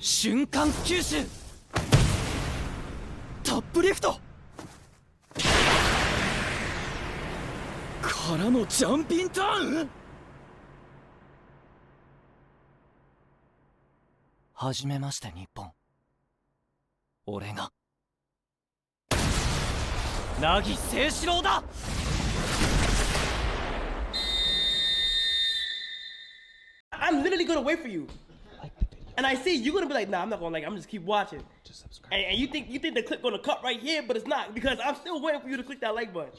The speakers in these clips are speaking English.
瞬間吸収タップリフトからのジャンピンターン。はじめまして日本。俺がnagiseishiroだ。I'm literally gonna wait for you. And I see you're gonna be like, nah, I'm not gonna like it. I'm just keep watching. Just subscribe. And you think the clip gonna cut right here, but it's not because I'm still waiting for you to click that like button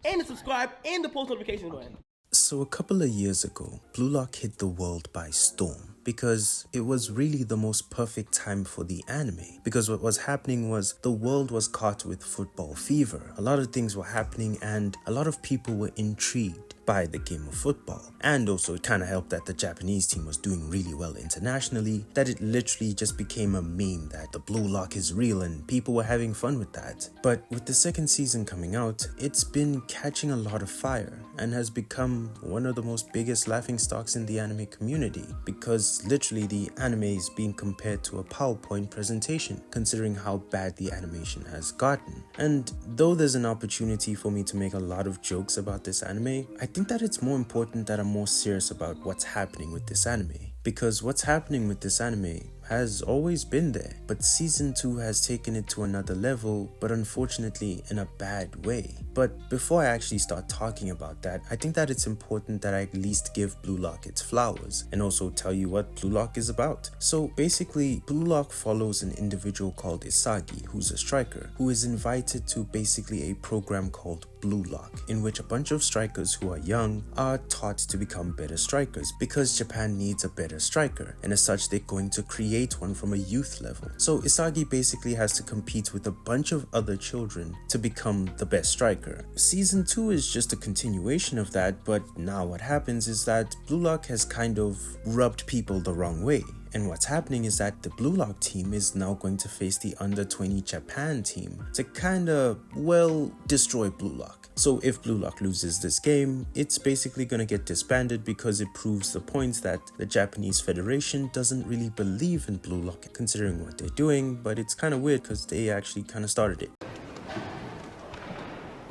and the subscribe and the post notification button. So a couple of years ago, bluelock hit the world by storm because it was really the most perfect time for the anime, because what was happening was the world was caught with football fever. A lot of things were happening and a lot of people were intrigued by the game of football, and also it kind of helped that the Japanese team was doing really well internationally, that it literally just became a meme that the blue lock is real and people were having fun with that. But with the second season coming out, it's been catching a lot of fire and has become one of the most biggest laughingstocks in the anime community, because literally the anime is being compared to a PowerPoint presentation considering how bad the animation has gotten. And though there's an opportunity for me to make a lot of jokes about this anime, I think that it's more important that I'm more serious about what's happening with this anime, because what's happening with this anime has always been there, but season 2 has taken it to another level, but unfortunately in a bad way. But before I actually start talking about that, I think that it's important that I at least give bluelock its flowers and also tell you what bluelock is about. So basically, bluelock follows an individual called Isagi, who's a striker, who is invited to basically a program called bluelock, in which a bunch of strikers who are young are taught to become better strikers, because Japan needs a better striker, and as such they're going to create one from a youth level. So Isagi basically has to compete with a bunch of other children to become the best striker. Season 2 is just a continuation of that, but now what happens is that bluelock has kind of rubbed people the wrong way. And what's happening is that the bluelock team is now going to face the under 20 Japan team to kind of, well, destroy bluelock. So if bluelock loses this game, it's basically going to get disbanded, because it proves the point that the Japanese Federation doesn't really believe in bluelock considering what they're doing, but it's kind of weird because they actually kind of started it.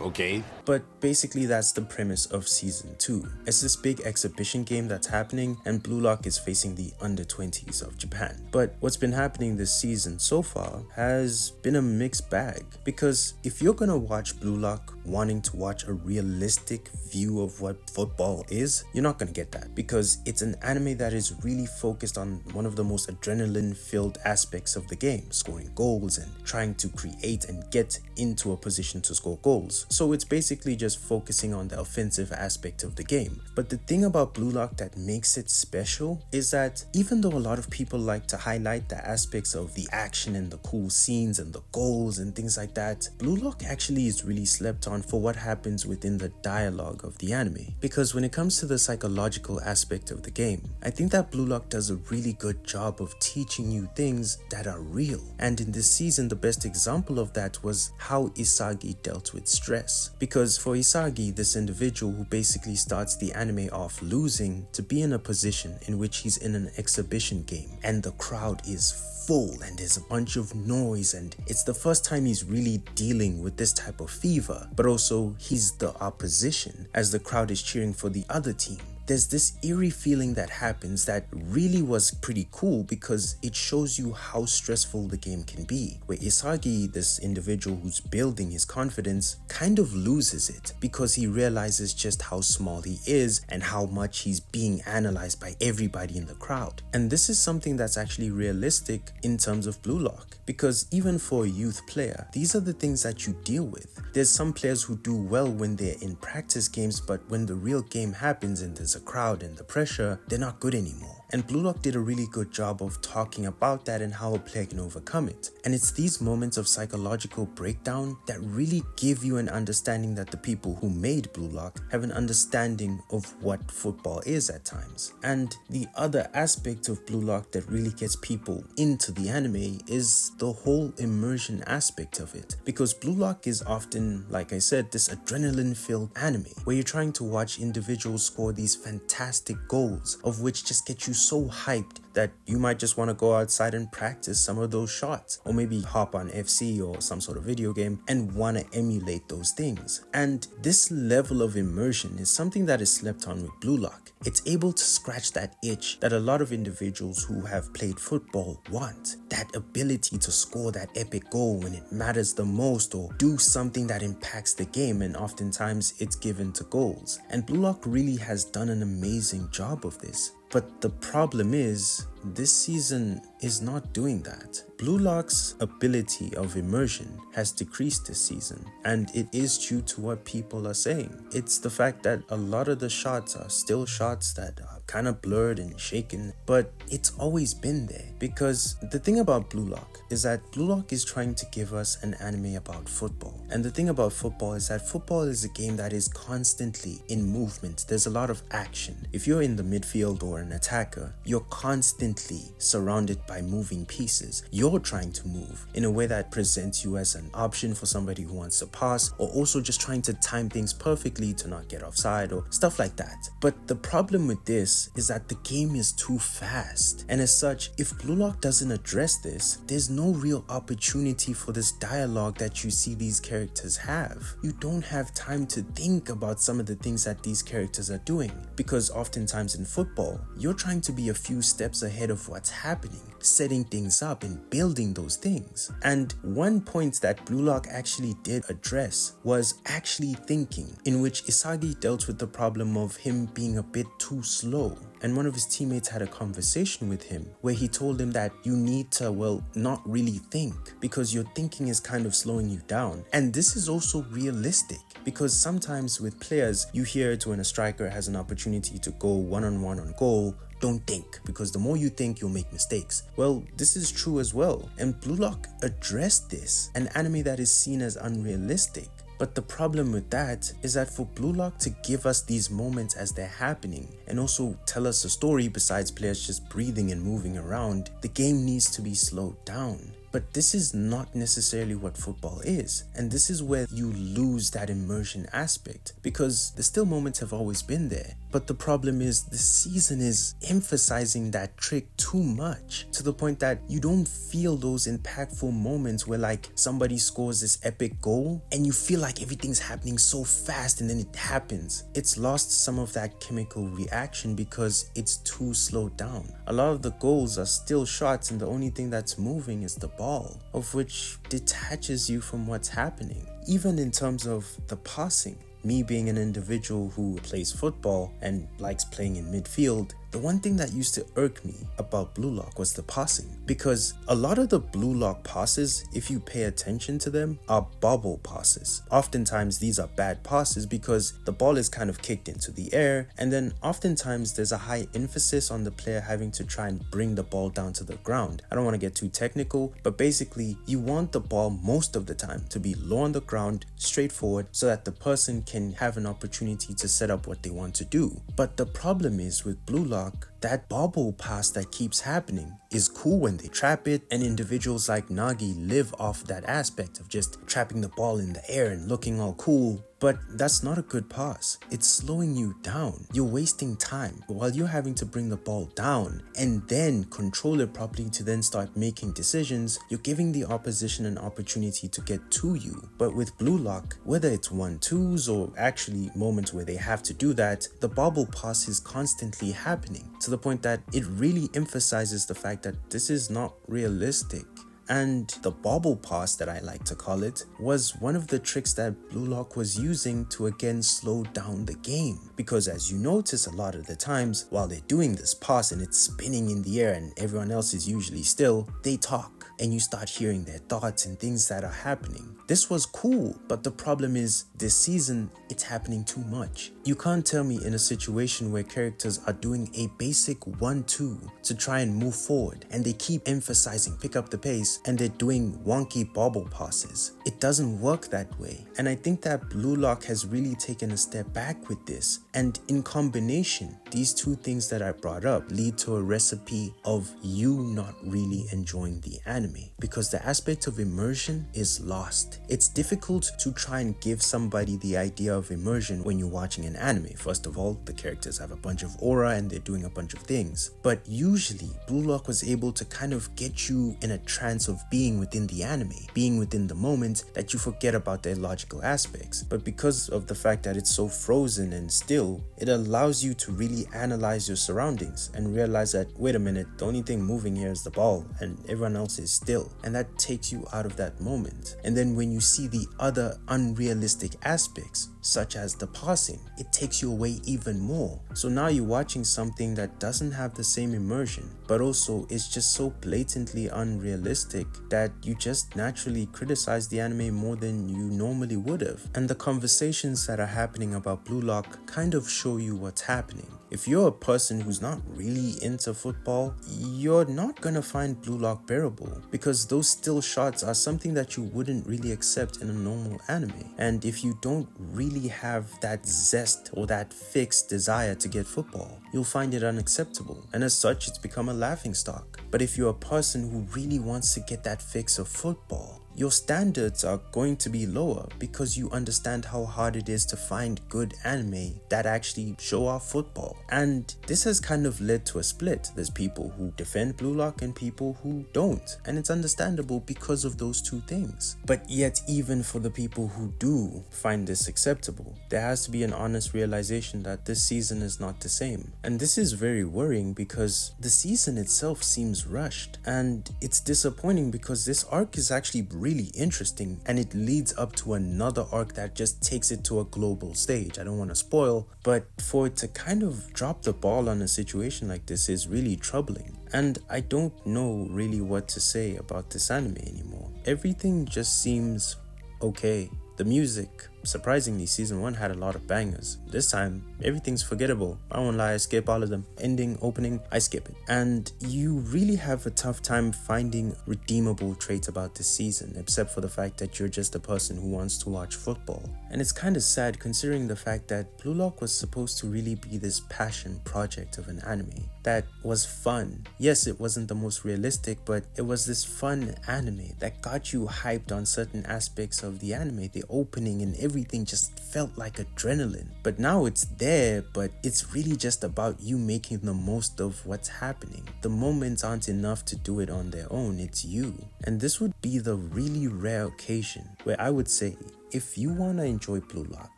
Okay. But basically that's the premise of season 2. It's this big exhibition game that's happening, and bluelock is facing the under 20s of Japan. But what's been happening this season so far has been a mixed bag, because if you're gonna watch bluelock wanting to watch a realistic view of what football is, you're not gonna get that, because it's an anime that is really focused on one of the most adrenaline filled aspects of the game, scoring goals and trying to create and get into a position to score goals. So it's basically just focusing on the offensive aspect of the game. But the thing about bluelock that makes it special is that even though a lot of people like to highlight the aspects of the action and the cool scenes and the goals and things like that, bluelock actually is really slept on for what happens within the dialogue of the anime. Because when it comes to the psychological aspect of the game, I think that bluelock does a really good job of teaching you things that are real. And in this season, the best example of that was how Isagi dealt with stress. Because for Isagi, this individual who basically starts the anime off losing, to be in a position in which he's in an exhibition game and the crowd is full and there's a bunch of noise, and it's the first time he's really dealing with this type of fever, but also he's the opposition as the crowd is cheering for the other team. There's this eerie feeling that happens that really was pretty cool, because it shows you how stressful the game can be, where Isagi, this individual who's building his confidence, kind of loses it because he realizes just how small he is and how much he's being analyzed by everybody in the crowd. And this is something that's actually realistic in terms of bluelock, because even for a youth player, these are the things that you deal with. There's some players who do well when they're in practice games, but when the real game happens and there's a crowd and the pressure, they're not good anymore. And bluelock did a really good job of talking about that and how a player can overcome it. And it's these moments of psychological breakdown that really give you an understanding that the people who made bluelock have an understanding of what football is at times. And the other aspect of bluelock that really gets people into the anime is the whole immersion aspect of it, because bluelock is often, like I said, this adrenaline filled anime where you're trying to watch individuals score these fantastic goals, of which just get you so hyped that you might just want to go outside and practice some of those shots, or maybe hop on FC or some sort of video game and want to emulate those things. And this level of immersion is something that is slept on with bluelock. It's able to scratch that itch that a lot of individuals who have played football want. That ability to score that epic goal when it matters the most, or do something that impacts the game, and oftentimes it's given to goals. And bluelock really has done an amazing job of this. But the problem is, this season is not doing that. Bluelock's ability of immersion has decreased this season, and it is due to what people are saying. It's the fact that a lot of the shots are still shots that are kind of blurred and shaken, but it's always been there. Because the thing about bluelock is that bluelock is trying to give us an anime about football. And the thing about football is that football is a game that is constantly in movement. There's a lot of action. If you're in the midfield or an attacker, you're constantly surrounded by moving pieces. You're trying to move in a way that presents you as an option for somebody who wants to pass, or also just trying to time things perfectly to not get offside or stuff like that. But the problem with this is that the game is too fast, and as such, if bluelock doesn't address this, there's no real opportunity for this dialogue that you see these characters have. You don't have time to think about some of the things that these characters are doing, because oftentimes in football, you're trying to be a few steps ahead of what's happening, setting things up and building those things. And one point that bluelock actually did address was actually thinking, in which Isagi dealt with the problem of him being a bit too slow. And one of his teammates had a conversation with him where he told him that you need to, well, not really think, because your thinking is kind of slowing you down. And this is also realistic, because sometimes with players, you hear it when a striker has an opportunity to go one-on-one on goal. Don't think, because the more you think, you'll make mistakes. Well, this is true as well, and bluelock addressed this, an anime that is seen as unrealistic. But the problem with that is that for bluelock to give us these moments as they're happening, and also tell us a story besides players just breathing and moving around, the game needs to be slowed down. But this is not necessarily what football is, and this is where you lose that immersion aspect, because the still moments have always been there. But the problem is the season is emphasizing that trick too much, to the point that you don't feel those impactful moments where like somebody scores this epic goal and you feel like everything's happening so fast and then it happens. It's lost some of that chemical reaction because it's too slowed down. A lot of the goals are still shots, and the only thing that's moving is the ball, of which detaches you from what's happening. Even in terms of the passing, me being an individual who plays football and likes playing in midfield, the one thing that used to irk me about bluelock was the passing, because a lot of the bluelock passes, if you pay attention to them, are bobble passes. Oftentimes these are bad passes because the ball is kind of kicked into the air, and then oftentimes there's a high emphasis on the player having to try and bring the ball down to the ground. I don't want to get too technical, but basically you want the ball most of the time to be low on the ground, straightforward, so that the person can have an opportunity to set up what they want to do. But the problem is with bluelock, that bobble pass that keeps happening is cool when they trap it, and individuals like Nagi live off that aspect of just trapping the ball in the air and looking all cool. But that's not a good pass. It's slowing you down. You're wasting time while you're having to bring the ball down and then control it properly to then start making decisions. You're giving the opposition an opportunity to get to you. But with bluelock, whether it's 1-2s or actually moments where they have to do that, the bobble pass is constantly happening, to the point that it really emphasizes the fact that this is not realistic. And the bobble pass, that I like to call it, was one of the tricks that bluelock was using to again slow down the game. Because as you notice, a lot of the times while they're doing this pass and it's spinning in the air and everyone else is usually still, they talk and you start hearing their thoughts and things that are happening. This was cool, but the problem is this season it's happening too much. You can't tell me in a situation where characters are doing a basic 1-2 to try and move forward, and they keep emphasizing pick up the pace, and they're doing wonky bobble passes. It doesn't work that way. And I think that bluelock has really taken a step back with this. And in combination, these two things that I brought up lead to a recipe of you not really enjoying the anime, because the aspect of immersion is lost. honest, it's difficult to try and give somebody the idea of immersion when you're watching an anime. First of all, the characters have a bunch of aura and they're doing a bunch of things. But usually, Bluelock was able to kind of get you in a trance of being within the anime, being within the moment that you forget about their logical aspects. But because of the fact that it's so frozen and still, it allows you to really analyze your surroundings and realize that, wait a minute, the only thing moving here is the ball and everyone else is still. And that takes you out of that moment. And then when you see the other unrealistic aspects, such as the passing, it takes you away even more. So now you're watching something that doesn't have the same immersion, but also is just so blatantly unrealistic that you just naturally criticize the anime more than you normally would have. And the conversations that are happening about Bluelock kind of show you what's happening. If you're a person who's not really into football, you're not gonna find Bluelock bearable, because those still shots are something that you wouldn't really accept in a normal anime. And if you don't really have that zest or that fixed desire to get football, you'll find it unacceptable, and as such it's become a laughingstock. But if you're a person who really wants to get that fix of football, your standards are going to be lower because you understand how hard it is to find good anime that actually show off football. And this has kind of led to a split. There's people who defend Bluelock and people who don't, and it's understandable because of those two things. But yet, even for the people who do find this acceptable, there has to be an honest realization that this season is not the same. And this is very worrying because the season itself seems rushed, and it's disappointing because this arc is actually really interesting and it leads up to another arc that just takes it to a global stage. I don't want to spoil, but for it to kind of drop the ball on a situation like this is really troubling. And I don't know really what to say about this anime anymore. Everything just seems okay. The music, surprisingly, season 1 had a lot of bangers. This time, everything's forgettable. I won't lie, I skip all of them. Ending, opening, I skip it. And you really have a tough time finding redeemable traits about this season, except for the fact that you're just a person who wants to watch football. And it's kind of sad considering the fact that Bluelock was supposed to really be this passion project of an anime that was fun. Yes, it wasn't the most realistic, but it was this fun anime that got you hyped on certain aspects of the anime. The opening and everything just felt like adrenaline. But now it's there, but it's really just about you making the most of what's happening. The moments aren't enough to do it on their own, it's you. And this would be the really rare occasion where I would say, if you want to enjoy Bluelock,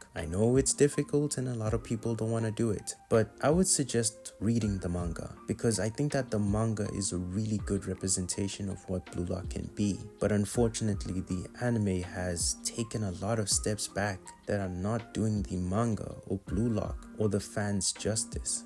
I know it's difficult and a lot of people don't want to do it, but I would suggest reading the manga, because I think that the manga is a really good representation of what Bluelock can be. But unfortunately, the anime has taken a lot of steps back that are not doing the manga or Bluelock or the fans justice.